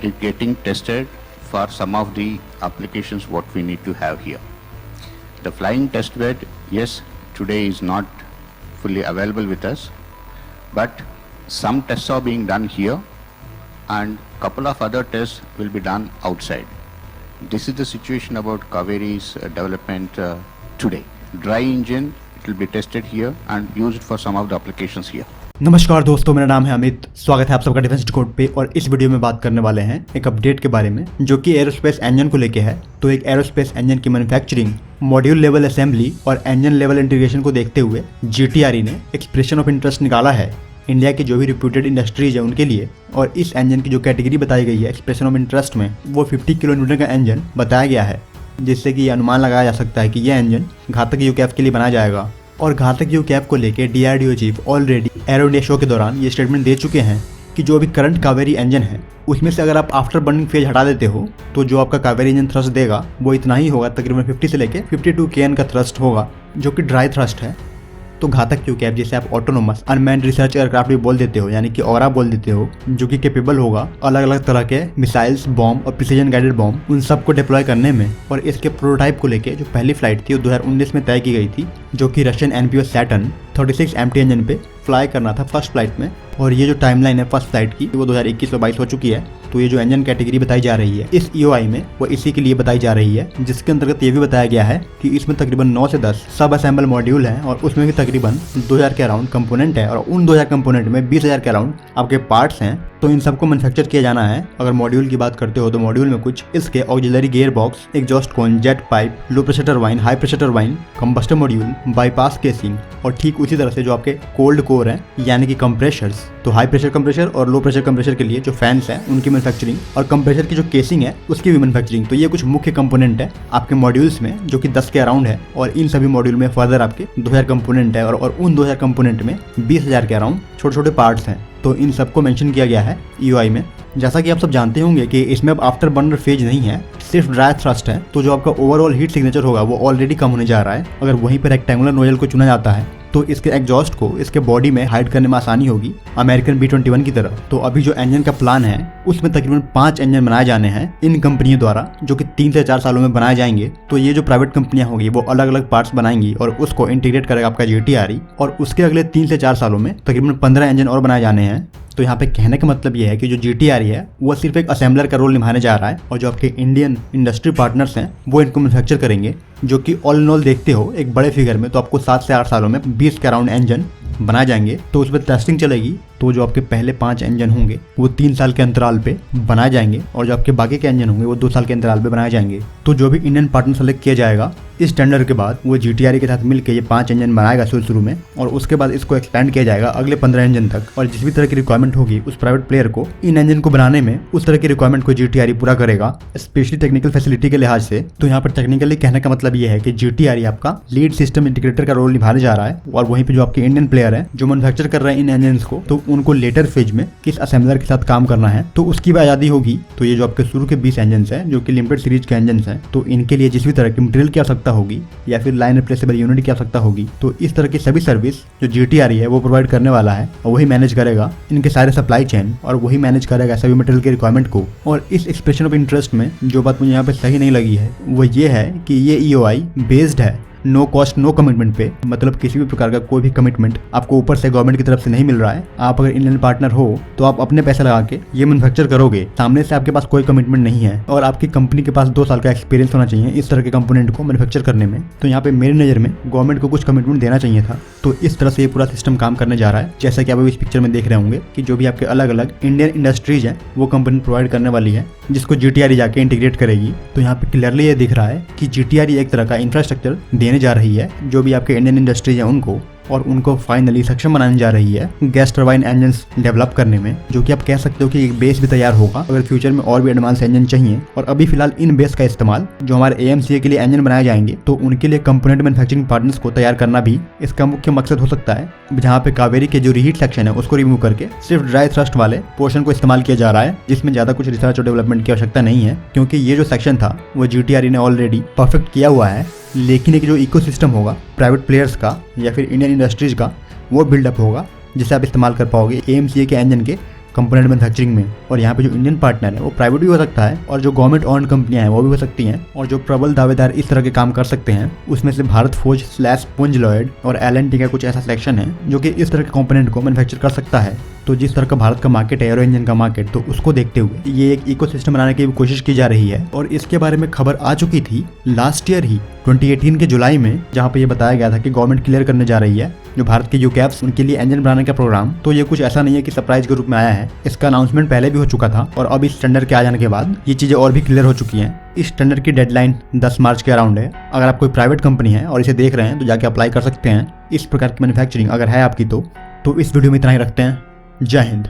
is getting tested for some of the applications what we need to have here. The flying test bed, yes, today is not fully available with us, but some tests are being done here and couple of other tests will be done outside. This is the situation about Kaveri's development today. Dry engine, it will be tested here and used for some of the applications here. नमस्कार दोस्तों, मेरा नाम है अमित। स्वागत है आप सबका defence decode पे। और इस वीडियो में बात करने वाले हैं एक अपडेट के बारे में जो कि एरोस्पेस इंजन को लेके है। तो एक एरोस्पेस इंजन की मैन्युफैक्चरिंग, मॉड्यूल लेवल असेंबली और इंजन लेवल इंटीग्रेशन को देखते हुए GTRE ने एक्सप्रेशन ऑफ इंटरेस्ट निकाला है इंडिया की जो भी रिप्यूटेड इंडस्ट्रीज है उनके लिए। और इस इंजन की जो कैटेगरी बताई गई है एक्सप्रेशन ऑफ इंटरेस्ट में, वो 50 किलोमीटर का इंजन बताया गया है, जिससे कि ये अनुमान लगाया जा सकता है कि यह इंजन घातक यूकैफ के लिए बनाया जाएगा। और घातक यूकैफ को लेकर DRDO chief already arrow India show के दौरान ये स्टेटमेंट दे चुके हैं कि जो अभी करंट कावेरी इंजन है उसमें से अगर आप आफ्टर बर्निंग फेज हटा देते हो तो जो आपका कावेरी इंजन थ्रस्ट देगा वो इतना ही होगा, तकरीबन 50 से लेकर 52 kN का थ्रस्ट होगा, जो कि ड्राई थ्रस्ट है। तो घातक यूकैफ जिसे आप ऑटोनोमस अनमैन्ड रिसर्च एयरक्राफ्ट भी बोल देते हो, यानी कि ऑरा बोल देते हो, जो कि कैपेबल होगा अलग अलग तरह के मिसाइल्स, बॉम्ब और प्रिसीजन गाइडेड बॉम्ब उन सब को डिप्लॉय करने में। और इसके प्रोटोटाइप को लेके जो पहली फ्लाइट थी वो 2019 में तय की गई थी, जो कि Russian NPO Saturn 36 MT engine पे फ्लाई करना था फर्स्ट फ्लाइट में। और ये जो टाइमलाइन है फर्स्ट फ्लाइट की वो 2021 और 22 हो चुकी है। तो ये जो इंजन कैटेगरी बताई जा रही है इस EOI में वो इसी के लिए बताई जा रही है, जिसके अंतर्गत ये भी बताया गया है कि इसमें तकरीबन 9 से 10 सब असेंबल मॉड्यूल हैं और उसमें भी तकरीबन 2000 के अराउंड कंपोनेंट है और उन 2000 कंपोनेंट में 20,000 के अराउंड आपके पार्ट्स हैं। तो इन सबको मैन्युफैक्चर किया जाना है। अगर मॉड्यूल की बात करते हो तो मॉड्यूल में कुछ इसके auxiliary gear box, exhaust cone, jet pipe, low pressure turbine, high pressure turbine, combustor module, bypass casing और ठीक उसी तरह से जो आपके कोल्ड कोर हैं यानी कि कंप्रेशर्स। तो हाई प्रेशर कंप्रेशर और लो प्रेशर कंप्रेशर के लिए जो फैंस हैं उनकी मैन्युफैक्चरिंग और कंप्रेशर की जो केसिंग है उसकी भी मैन्युफैक्चरिंग। तो ये कुछ मुख्य कंपोनेंट है आपके मॉड्यूल्स में जो कि 10 के अराउंड है। और इन सभी मॉड्यूल में फर्दर आपके 2000 कंपोनेंट है और उन 2000 कंपोनेंट में 20,000 के अराउंड छोटे छोटे पार्ट्स हैं। तो इन सबको मेंशन किया गया है EOI में। जैसा कि आप सब जानते होंगे कि इसमें अब आफ्टर बर्नर फेज नहीं है, सिर्फ ड्राई थ्रस्ट है। तो जो आपका ओवरऑल हीट सिग्नेचर होगा वो ऑलरेडी कम होने जा रहा है। अगर वहीं पर रेक्टेंगुलर नोजल को चुना जाता है तो इसके एग्जॉस्ट को इसके बॉडी में हाइड करने में आसानी होगी, अमेरिकन B-21 की तरह। तो अभी जो इंजन का प्लान है उसमें तकरीबन 5 इंजन बनाए जाने हैं इन कंपनियों द्वारा, जो कि 3 से 4 सालों में बनाए जाएंगे। तो ये जो प्राइवेट कंपनियां होगी वो अलग अलग पार्ट्स बनाएंगी और उसको इंटीग्रेट करेगा आपका GTRE। और उसके अगले 3 से 4 सालों में तकरीबन 15 इंजन और बनाए जाने हैं। तो यहाँ पे कहने का मतलब ये है कि जो GTRE है वो सिर्फ एक असेंबलर का रोल निभाने जा रहा है और जो आपके इंडियन इंडस्ट्री पार्टनर्स हैं वो इनको मैन्युफैक्चर करेंगे, जो कि ऑल इन ऑल देखते हो एक बड़े फिगर में तो आपको 7 से 8 सालों में 20 के अराउंड इंजन बनाए जाएंगे। तो उस पर टेस्टिंग चलेगी। तो जो आपके पहले 5 इंजन होंगे वो 3 साल के अंतराल पे बनाए जाएंगे और जो आपके बाकी के इंजन होंगे वो 2 साल के अंतराल पे बनाए जाएंगे। तो जो भी इंडियन पार्टनर सेलेक्ट किया जाएगा इस टेंडर के बाद वो GTRE के साथ मिलकर ये 5 इंजन बनाएगा शुरू में, और उसके बाद इसको एक्सपेंड किया जाएगा अगले 15 इंजन तक। और जिस भी तरह की रिक्वायरमेंट होगी उस प्राइवेट प्लेयर को इन इंजन को बनाने में, उस तरह की रिक्वायरमेंट को GTRE पूरा करेगा, स्पेशली टेक्निकल फैसिलिटी के लिहाज से। तो यहाँ पर टेक्निकली कहने का मतलब ये है कि GTRE आपका लीड सिस्टम इंटीग्रेटर का रोल निभाने जा रहा है। और वहीं पे जो आपके इंडियन प्लेयर है जो मैन्युफैक्चर कर रहे हैं इन इंजन को, तो उनको लेटर फेज में किस असेंबलर के साथ काम करना है तो उसकी भी आजादी होगी। तो ये जो आपके शुरू के 20 इंजन है जो कि लिमिटेड सीरीज के इंजन है, तो इनके लिए जिस भी तरह की मटेरियल की आवश्यकता होगी या फिर लाइन रिप्लेसेबल यूनिट की आवश्यकता होगी, तो इस तरह की सभी सर्विस जो GTRE है वो प्रोवाइड करने वाला है और वही मैनेज करेगा इनके सारे सप्लाई चेन और वही मैनेज करेगा सभी मटेरियल के रिक्वायरमेंट को। और इस एक्सप्रेशन ऑफ इंटरेस्ट में जो बात मुझे यहाँ पे सही नहीं लगी है वो ये है कि ये EOI बेस्ड है नो कॉस्ट नो कमिटमेंट पे। मतलब किसी भी प्रकार का कोई भी कमिटमेंट आपको ऊपर से गवर्नमेंट की तरफ से नहीं मिल रहा है। आप अगर इंडियन पार्टनर हो तो आप अपने पैसे लगा के ये मैन्युफैक्चर करोगे, सामने से आपके पास कोई कमिटमेंट नहीं है और आपकी कंपनी के पास 2 साल का एक्सपीरियंस होना चाहिए इस तरह के कंपोनेंट को मैन्युफैक्चर करने में। तो यहाँ पे मेरी नज़र में गवर्नमेंट को कुछ कमिटमेंट देना चाहिए था। तो इस तरह से ये पूरा सिस्टम काम करने जा रहा है। जैसा कि आप इस पिक्चर में देख रहे होंगे कि जो भी आपके अलग अलग इंडियन इंडस्ट्रीज हैं वो कंपनी प्रोवाइड करने वाली है, जिसको GTRE जाके इंटीग्रेट करेगी। तो यहाँ पे क्लियरली ये दिख रहा है कि GTRE एक तरह का इंफ्रास्ट्रक्चर देने जा रही है जो भी आपके इंडियन इंडस्ट्रीज है उनको, और उनको फाइनली सक्षम बनाने जा रही है गैस टरबाइन इंजन्स डेवलप करने में, जो कि आप कह सकते हो कि एक बेस भी तैयार होगा अगर फ्यूचर में और भी एडवांस इंजन चाहिए। और अभी फिलहाल इन बेस का इस्तेमाल जो हमारे AMCA के लिए इंजन बनाए जाएंगे तो उनके लिए कंपोनेंट मैन्युफैक्चरिंग पार्टनर्स को तैयार करना भी इसका मुख्य मकसद हो सकता है, जहाँ पे कावेरी के जो रीहीट सेक्शन है उसको रिमूव करके सिर्फ ड्राई थ्रस्ट वाले पोर्शन को इस्तेमाल किया जा रहा है, जिसमें ज्यादा कुछ रिसर्च और डेवलपमेंट की आवश्यकता नहीं है, क्योंकि ये जो सेक्शन था वो GTRE ने ऑलरेडी परफेक्ट किया हुआ है। लेकिन एक जो इकोसिस्टम होगा प्राइवेट प्लेयर्स का या फिर इंडियन इंडस्ट्रीज का वो बिल्डअप होगा जिसे आप इस्तेमाल कर पाओगे AMCA के इंजन के कंपोनेंट मैन्युफैक्चरिंग में। और यहाँ पे जो इंडियन पार्टनर है वो प्राइवेट भी हो सकता है और जो गवर्नमेंट ऑन कंपनियां हैं वो भी हो सकती हैं। और जो प्रबल दावेदार इस तरह के काम कर सकते हैं उसमें से भारत फोर्ज / पुंज लॉयड और L&T का कुछ ऐसा सिलेक्शन है जो कि इस तरह के कंपोनेंट को मैन्युफैक्चर कर सकता है। तो जिस तरह का भारत का मार्केट है एरो इंजन का मार्केट, तो उसको देखते हुए ये एक इकोसिस्टम बनाने की कोशिश की जा रही है। और इसके बारे में खबर आ चुकी थी लास्ट ईयर ही 2018 के जुलाई में, जहाँ पे ये बताया गया था कि गवर्नमेंट क्लियर करने जा रही है जो भारत के यूकैप्स उनके लिए इंजन बनाने का प्रोग्राम। तो ये कुछ ऐसा नहीं है कि सरप्राइज के रूप में आया है, इसका अनाउंसमेंट पहले भी हो चुका था और अब इस टेंडर के आ जाने के बाद ये चीजें और भी क्लियर हो चुकी हैं। इस टेंडर की डेडलाइन 10 मार्च के अराउंड है। अगर आप कोई प्राइवेट कंपनी है और इसे देख रहे हैं तो जाके अप्लाई कर सकते हैं। इस प्रकार की मैन्युफैक्चरिंग अगर है आपकी तो इस वीडियो में इतना ही रखते हैं। जय हिंद।